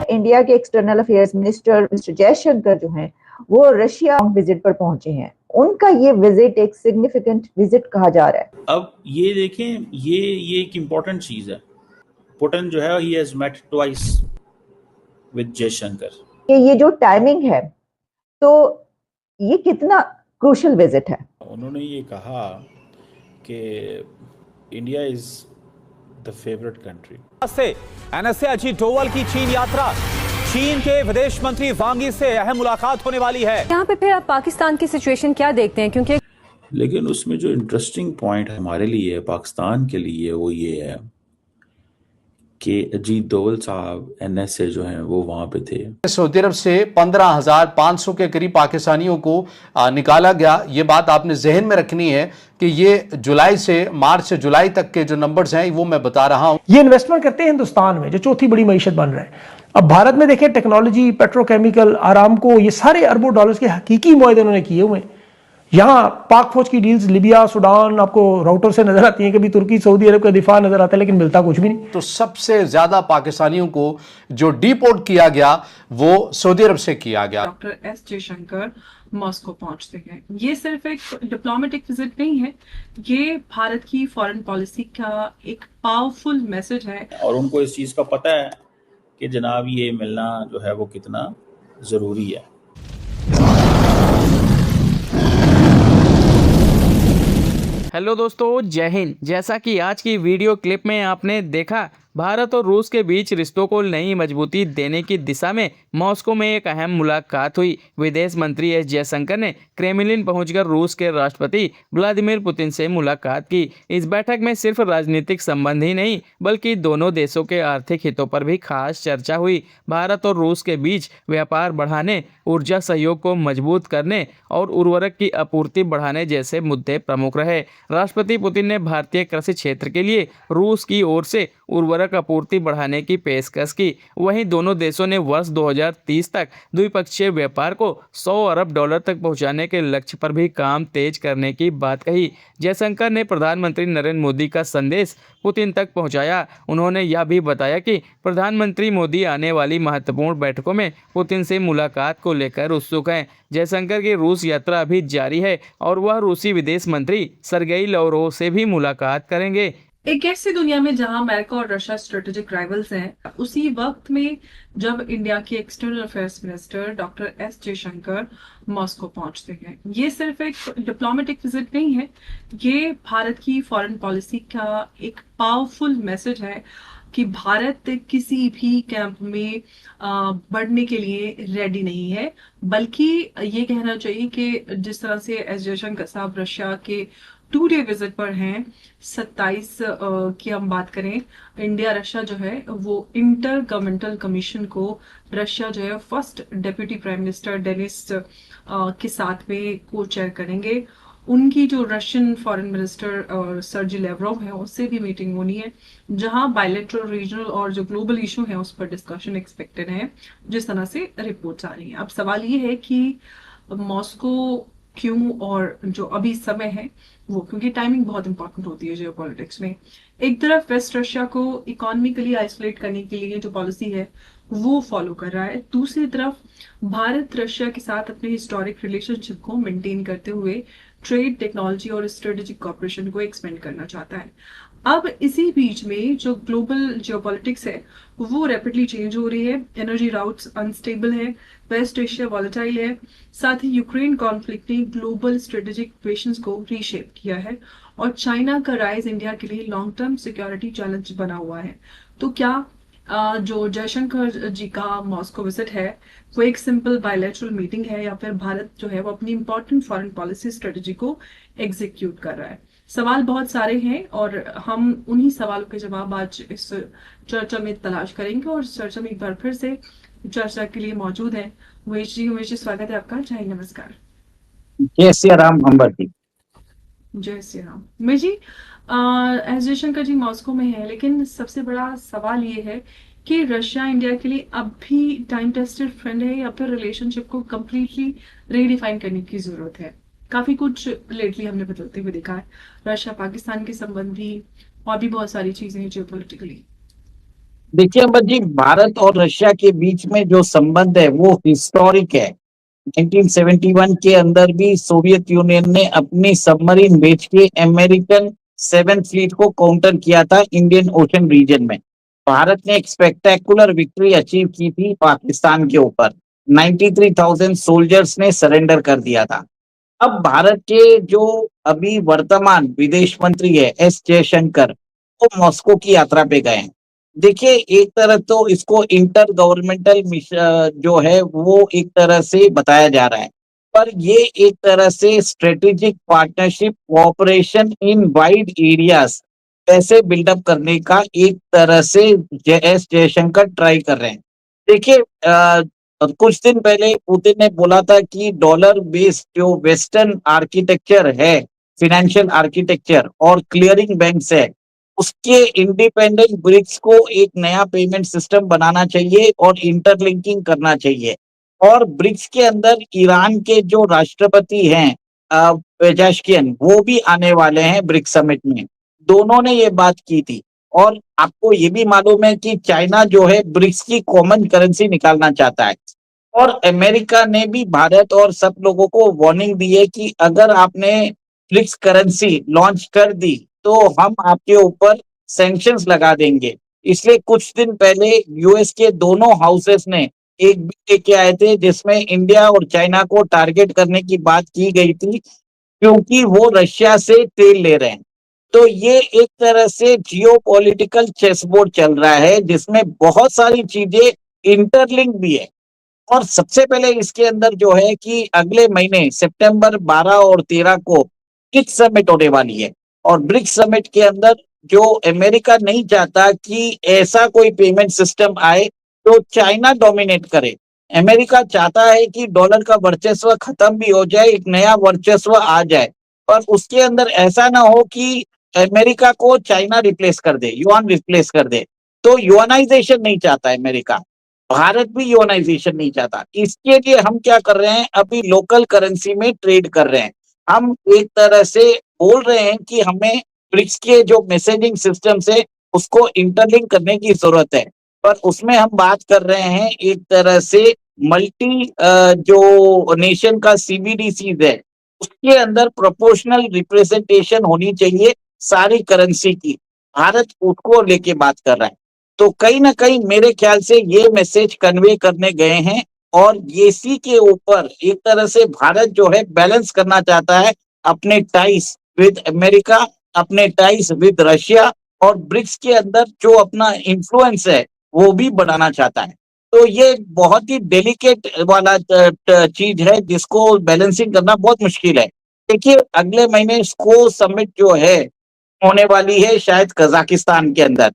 India के external affairs minister mister Jaishankar जो हैं वो रशिया विजिट पर पहुंचे हैं। उनका ये विजिट एक सिग्निफिकेंट विजिट कहा जा रहा है। अब ये देखें, ये एक इम्पोर्टेंट चीज है। पुतिन जो है ही has met twice with Jaishankar. ये जो टाइमिंग है तो ये कितना क्रूशियल विजिट है। उन्होंने ये कहा कि India is the favourite country. NSA Ajit Doval की चीन यात्रा, चीन के विदेश मंत्री वांग यी से अहम मुलाकात होने वाली है। यहाँ पे फिर आप पाकिस्तान की सिचुएशन क्या देखते हैं, क्योंकि लेकिन उसमें जो इंटरेस्टिंग पॉइंट हमारे लिए, पाकिस्तान के लिए, वो ये है कि अजीत डोवल साहब एनएसए जो हैं वो वहां पे थे। सऊदी अरब से 15,500 के करीब पाकिस्तानियों को निकाला गया। ये बात आपने जहन में रखनी है कि ये जुलाई से मार्च से जुलाई तक के जो नंबर्स हैं वो मैं बता रहा हूं। ये इन्वेस्टमेंट करते हैं हिंदुस्तान में, जो चौथी बड़ी मईशत बन रहा है। अब भारत में देखें, टेक्नोलॉजी, पेट्रोकेमिकल, आरामको, ये सारे अरबों डॉलर्स के हकीकी मुआहदे उन्होंने किए हुए हैं। यहाँ पाक फौज की डील्स लिबिया, सुडान आपको राउटर से नजर आती हैं, कभी तुर्की, सऊदी अरब का दिफा नजर आता है, लेकिन मिलता कुछ भी नहीं। तो सबसे ज्यादा पाकिस्तानियों को जो डिपोर्ट किया गया वो सऊदी अरब से किया गया। डॉक्टर एस जयशंकर मॉस्को पहुंचते हैं। ये सिर्फ एक डिप्लोमेटिक विजिट नहीं है, ये भारत की फॉरेन पॉलिसी का एक पावरफुल मैसेज है। और उनको इस चीज का पता है कि जनाब ये मिलना जो है वो कितना जरूरी है। हेलो दोस्तों, जय हिंद। जैसा कि आज की वीडियो क्लिप में आपने देखा, भारत और रूस के बीच रिश्तों को नई मजबूती देने की दिशा में मॉस्को में एक अहम मुलाकात हुई। विदेश मंत्री एस जयशंकर ने क्रेमलिन पहुंचकर रूस के राष्ट्रपति व्लादिमीर पुतिन से मुलाकात की। इस बैठक में सिर्फ राजनीतिक संबंध ही नहीं बल्कि दोनों देशों के आर्थिक हितों पर भी खास चर्चा हुई। भारत और रूस के बीच व्यापार बढ़ाने, ऊर्जा सहयोग को मजबूत करने और उर्वरक की आपूर्ति बढ़ाने जैसे मुद्दे प्रमुख रहे। राष्ट्रपति पुतिन ने भारतीय कृषि क्षेत्र के लिए रूस की ओर से उर्वरक आपूर्ति बढ़ाने की पेशकश की। वहीं दोनों देशों ने वर्ष 2030 तक द्विपक्षीय व्यापार को 100 अरब डॉलर तक पहुंचाने के लक्ष्य पर भी काम तेज करने की बात कही। जयशंकर ने प्रधानमंत्री नरेंद्र मोदी का संदेश पुतिन तक पहुंचाया। उन्होंने यह भी बताया कि प्रधानमंत्री मोदी आने वाली महत्वपूर्ण बैठकों में पुतिन से मुलाकात को लेकर उत्सुक हैं। जयशंकर की रूस यात्रा अभी जारी है और वह रूसी विदेश मंत्री सरगेई लावरोव से भी मुलाकात करेंगे। एक ऐसी दुनिया में जहां अमेरिका और रशिया स्ट्रेटेजिक राइवल्स हैं, उसी वक्त में जब इंडिया के external affairs minister doctor S Jaishankar Moscow पहुंचते हैं, ये सिर्फ एक डिप्लोमेटिक विजिट नहीं है, ये भारत की फॉरेन पॉलिसी का एक पावरफुल मैसेज है कि भारत किसी भी कैंप में बढ़ने के लिए रेडी नहीं है। बल्कि ये कहना चाहिए कि जिस तरह से एस जयशंकर साहब रशिया के 2 डे विजिट पर हैं, 27 की हम बात करें, इंडिया रशिया जो है वो इंटर गवर्नमेंटल कमीशन को रशिया जो है first deputy prime minister Denis के साथ में को चेयर करेंगे। उनकी जो Russian foreign minister Sergey Lavrov है उससे भी मीटिंग होनी है, जहां बायलैटरल, रीजनल और जो ग्लोबल इशू है उस पर डिस्कशन एक्सपेक्टेड है, जिस तरह से रिपोर्ट्स आ रही हैं। अब सवाल ये है कि मॉस्को क्यों, और जो अभी समय है वो, क्योंकि टाइमिंग बहुत इंपॉर्टेंट होती है जियोपॉलिटिक्स में। एक तरफ वेस्ट रशिया को इकोनॉमिकली आइसोलेट करने के लिए जो पॉलिसी है वो फॉलो कर रहा है, दूसरी तरफ भारत रशिया के साथ अपने हिस्टोरिक रिलेशनशिप को मेंटेन करते हुए ट्रेड, टेक्नोलॉजी और स्ट्रेटेजिक कॉर्पोरेशन को एक्सपेंड करना चाहता है। अब इसी बीच में जो ग्लोबल जियोपॉलिटिक्स है वो रैपिडली चेंज हो रही है, एनर्जी राउट्स अनस्टेबल है, वेस्ट एशिया वॉलेटाइल है, साथ ही यूक्रेन कॉन्फ्लिक्ट ने ग्लोबल स्ट्रेटेजिक इक्वेशंस को रीशेप किया है और चाइना का राइज इंडिया के लिए लॉन्ग टर्म सिक्योरिटी चैलेंज बना हुआ है। तो क्या जो जयशंकर जी का मॉस्को विजिट है वो एक सिंपल बायलैटरल मीटिंग है, या फिर भारत जो है वो अपनी इंपॉर्टेंट फॉरेन पॉलिसी स्ट्रेटेजी को एग्जीक्यूट कर रहा है? सवाल बहुत सारे हैं और हम उन्हीं सवालों के जवाब आज इस चर्चा में तलाश करेंगे। और चर्चा में एक बार फिर से चर्चा के लिए मौजूद है उमेश जी, स्वागत है आपका। जय नमस्कार। जय श्री राम अंबरती। जय श्री राम। उमेश जी, एस जयशंकर जी मॉस्को में है, लेकिन सबसे बड़ा सवाल ये है कि रशिया इंडिया के लिए अब भी टाइम टेस्टेड फ्रेंड है या फिर रिलेशनशिप को कंप्लीटली रीडिफाइन करने की जरूरत है? काफी कुछ लेटली हमने बदलते हुए देखा है, रशिया पाकिस्तान के संबंध भी और भी बहुत सारी चीजें हैं जियोपॉलिटिकली। देखिए अमर जी, भारत और रशिया के बीच में जो संबंध है वो हिस्टोरिक है। 1971 के अंदर भी सोवियत यूनियन ने अपनी सबमरीन भेज के अमेरिकन 7th फ्लीट को काउंटर किया था इंडियन ओशन रीजन में। भारत ने एक स्पेक्टेकुलर विक्ट्री अचीव की थी पाकिस्तान के ऊपर। 93,000 सोल्जर्स ने सरेंडर कर दिया था। अब भारत के जो अभी वर्तमान विदेश मंत्री है एस जयशंकर, वो मॉस्को की यात्रा पे गए हैं। देखिए, एक तरह तो इसको इंटर गवर्नमेंटल जो है वो एक तरह से बताया जा रहा है, पर ये एक तरह से स्ट्रेटेजिक पार्टनरशिप कोऑपरेशन इन वाइड एरियाज ऐसे बिल्डअप करने का एक तरह से एस जयशंकर ट्राई कर रहे हैं। देखिए, कुछ दिन पहले पुतिन ने बोला था कि डॉलर बेस्ड जो वेस्टर्न आर्किटेक्चर है, फिनेंशियल आर्किटेक्चर और क्लियरिंग बैंक्स है, उसके इंडिपेंडेंट ब्रिक्स को एक नया पेमेंट सिस्टम बनाना चाहिए और इंटरलिंकिंग करना चाहिए। और ब्रिक्स के अंदर ईरान के जो राष्ट्रपति हैं पेजाशकियन, वो भी आने वाले हैं ब्रिक्स समिट में। दोनों ने ये बात की थी। और आपको ये भी मालूम है कि चाइना जो है ब्रिक्स की कॉमन करेंसी निकालना चाहता है। और अमेरिका ने भी भारत और सब लोगों को वार्निंग दी है कि अगर आपने ब्रिक्स करेंसी लॉन्च कर दी तो हम आपके ऊपर सैंक्शंस लगा देंगे। इसलिए कुछ दिन पहले यूएस के दोनों हाउसेस ने एक बिल लेके आए थे जिसमें इंडिया और चाइना को टारगेट करने की बात की गई थी, क्योंकि वो रशिया से तेल ले रहे हैं। तो ये एक तरह से जियोपॉलिटिकल चेसबोर्ड चल रहा है जिसमें बहुत सारी चीजें इंटरलिंक भी है। और सबसे पहले इसके अंदर जो है कि अगले महीने सितंबर 12 और 13 को ब्रिक्स समिट होने वाली है। और ब्रिक्स समिट के अंदर जो अमेरिका नहीं चाहता कि ऐसा कोई पेमेंट सिस्टम आए तो चाइना डोमिनेट करे। अमेरिका चाहता है कि डॉलर का वर्चस्व खत्म भी हो जाए, एक नया वर्चस्व आ जाए, पर उसके अंदर ऐसा ना हो कि अमेरिका को चाइना रिप्लेस कर दे, युआन रिप्लेस कर दे। तो युआनाइजेशन नहीं चाहता अमेरिका, भारत भी यूएनाइजेशन नहीं चाहता। इसके लिए हम क्या कर रहे हैं, अभी लोकल करेंसी में ट्रेड कर रहे हैं। हम एक तरह से बोल रहे हैं कि हमें ब्रिक्स के जो मैसेजिंग सिस्टम है उसको इंटरलिंक करने की जरूरत है, पर उसमें हम बात कर रहे हैं एक तरह से मल्टी जो नेशन का सीबीडीसी है उसके अंदर प्रोपोर्शनल रिप्रेजेंटेशन होनी चाहिए सारी करेंसी की। भारत उसको लेके बात कर रहा है। तो कहीं ना कहीं मेरे ख्याल से ये मैसेज कन्वे करने गए हैं। और इसी के ऊपर एक तरह से भारत जो है बैलेंस करना चाहता है अपने टाइस विद अमेरिका, अपने टाइस विद रशिया, और ब्रिक्स के अंदर जो अपना इन्फ्लुएंस है वो भी बढ़ाना चाहता है। तो ये बहुत ही डेलिकेट वाला चीज है जिसको बैलेंसिंग करना बहुत मुश्किल है। देखिए, अगले महीने स्को समिट जो है होने वाली है शायद कजाकिस्तान के अंदर।